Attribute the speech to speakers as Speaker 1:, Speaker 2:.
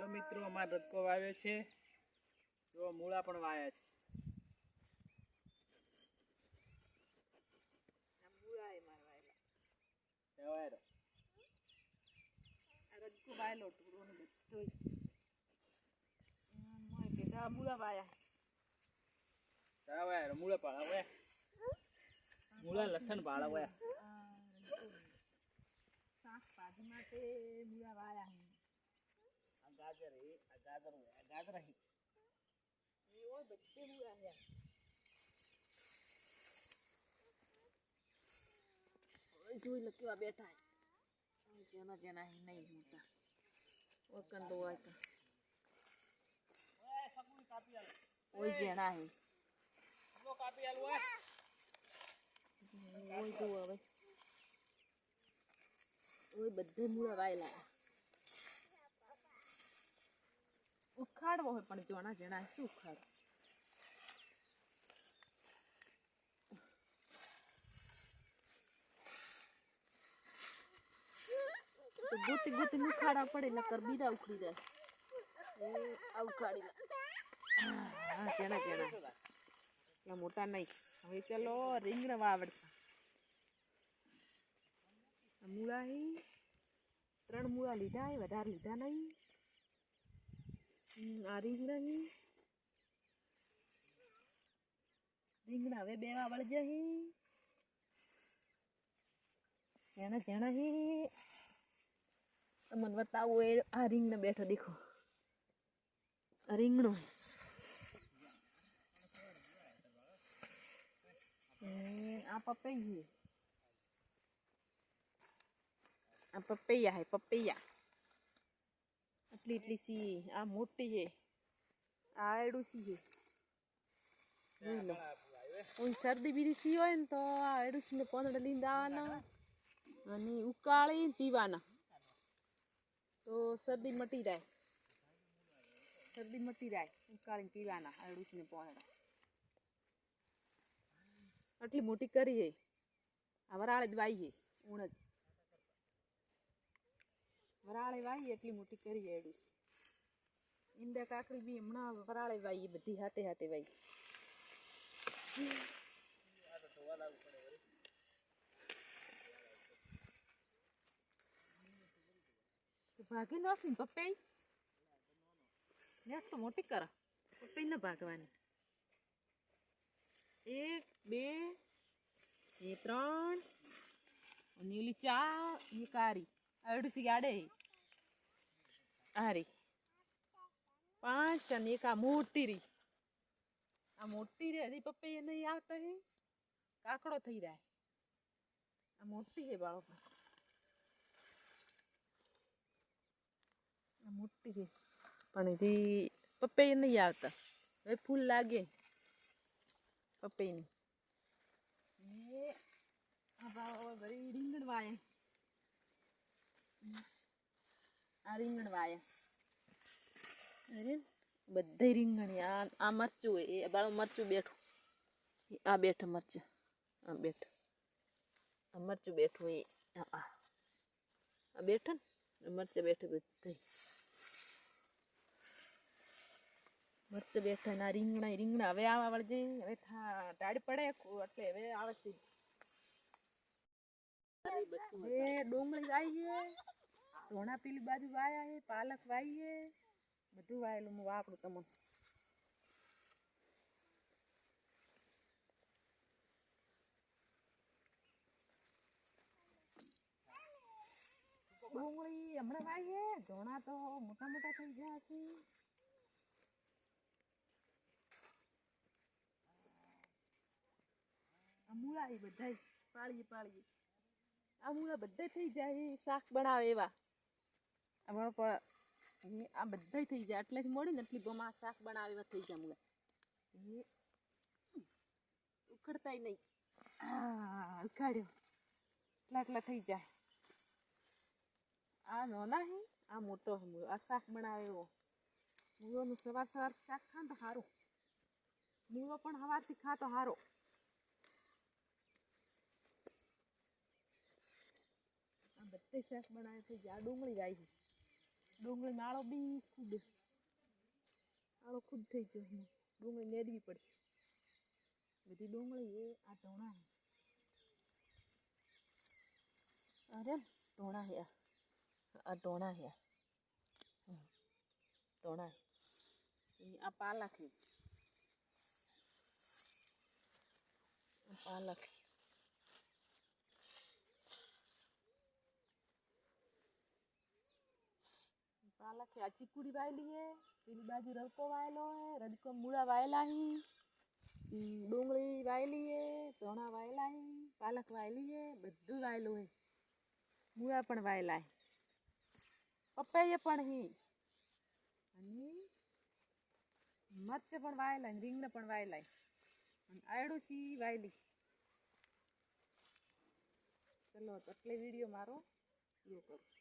Speaker 1: મિત્રો અમાર રદકો વાવ્યો છે જો મૂળા પણ વાયા છે
Speaker 2: આ મૂળા એ માર વાયેલા
Speaker 1: જવાયરો
Speaker 2: આ રદકો વાયેલો ટૂરોનો બધોય મોય કે આ મૂળા વાયા
Speaker 1: જવાયરો મૂળા પાળા વયા મૂળા લસણ પાળા વયા
Speaker 2: શાકભાજી માટે મૂળા વાયા
Speaker 1: આ ગાજર ગાજર હે
Speaker 2: એ ઓય બધે મૂળા હે જોઈ લો કેવા બેઠા જેના જેના હે નહીં મોટા ઓકન તો હોય તો
Speaker 1: ઓય સગું કાપી આલ
Speaker 2: ઓય જેના હે
Speaker 1: સગો કાપી આલ ઓય
Speaker 2: ઓય જો હવે ઓય બધે મૂળા વાયેલા ઉખાડવો હોય પણ જોણા જેના શું ઉખાડ તો ગોતી ગોતી ઉખાડા પડે નકર બીજા ઉખડી જાય એ આ ઉખાડી લે હા જેના જેના એટલા મોટા નહીં હવે ચલો રીંગણ વાવડશે મૂળા હે 3 મૂળા લીધા હે વધારે લીધા નહીં આ રીંગણા હે રીંગણા હવે બેવા વળ જશે જેના જેના હે તમને બતાવું એ આ રીંગણા બેઠો દેખો આ રીંગણો આ પપૈયા આ પપૈયા હે પપૈયા એટલી એટલી સી આ મોટી હે આ એડું સી હે જોઈ લો કોઈ શરદી બીરી સી હોય ને તો આ એડું સી ને પાંદડા લઈને આવવાના અને ઉકાળી પીવાના તો શરદી મટી જાય ઉકાળીને પીવાના એડું સી ને પાંદડા આટલી મોટી કરી હે આ વરાળે જ વાઈ હે ઊણ જ વરાળે વાઈ એટલી મોટી કરી હે એડું સી ઈંડા કાકડી બી હમણાં વરાળે વાઈ બધી હાથે હાથે વાઈ ભાગી નાખી ને પપ્પી નેટ તો મોટી કરા પપ્પી ન ભાગવાની 1 2 એ 3 અને ઓલી 4 એ કારી અડસી ગાડે આરી 5 અને એક આ મોટી રી હજી પપ્પી નહીં આવતા હે કાકડો થઈ જાય આ મોટી હે બાળક આ મોટી હે પણ હજી પપ્પી નહીં આવતા હવે ફૂલ લાગે પપ્પીની એ આ ભાવ ભરી રીંગણ વાય આ રીંગણ વાયા અરે બધે રીંગણ આ મરચું હોય એ બાળો મરચું બેઠું આ બેઠું મરચું આ બેઠું આ મરચું બેઠું એ આ બેઠું ને મરચું બેઠું બધે મરચું બેઠા ને આ રીંગણા હવે આવા વળજે હવે ટાળી પડે એટલે હવે આવે છે એ ડુંગળી વાઈએ ધોણા પેલી બાજુ વાયા હે પાલક વાઈએ બધું વાયેલું હું વાપરું તમને ડુંગળી હમણાં વાઈએ ધોણા તો મોટા મોટા થઈ ગયા છે આ મૂળા એ બધા પાળીએ આ મૂળા બધા થઈ જાય શાક બનાવે એવા આ બધા થઈ જાય એટલેથી મળી ને એટલી બમા શાક બનાવે એવા થઈ જાય મૂળા એ ઉખડતાય નહીં ઉખાડ્યો એટલા થઈ જાય આ નાના હે આ મોટો હે મૂળો આ શાક બનાવે એવો મૂળોનું સવાર શાક ખા તો સારું મૂળો પણ સવારથી ખા તો સારો આ બધે શાક બનાવે થઈ જાય આ ડુંગળી વાઈ ડુંગળી માળો બી ખુદ આળો ખુદ થઈ જાય. ડુંગળી નેદવી પડશે. બધી ડુંગળી એ આ ધોણા હે. અરે ધોણા હે આ ધોણા હે. ધોણા આ પાલક હે. પાલક पालक है चिकुड़ी वायली है पीली बाजू रदको वायलो है रदको मूड़ा वायला ही डोंगली वायली है धोना वायला ही पालक वायली है बधु वायलो है मूड़ा पण वायला है पपैया पण ही अने मरच पण वायला है રીંગણા पण वायला है अने आयडूसी वायली. चलो तो એટલે વિડિયો મારો यो करो.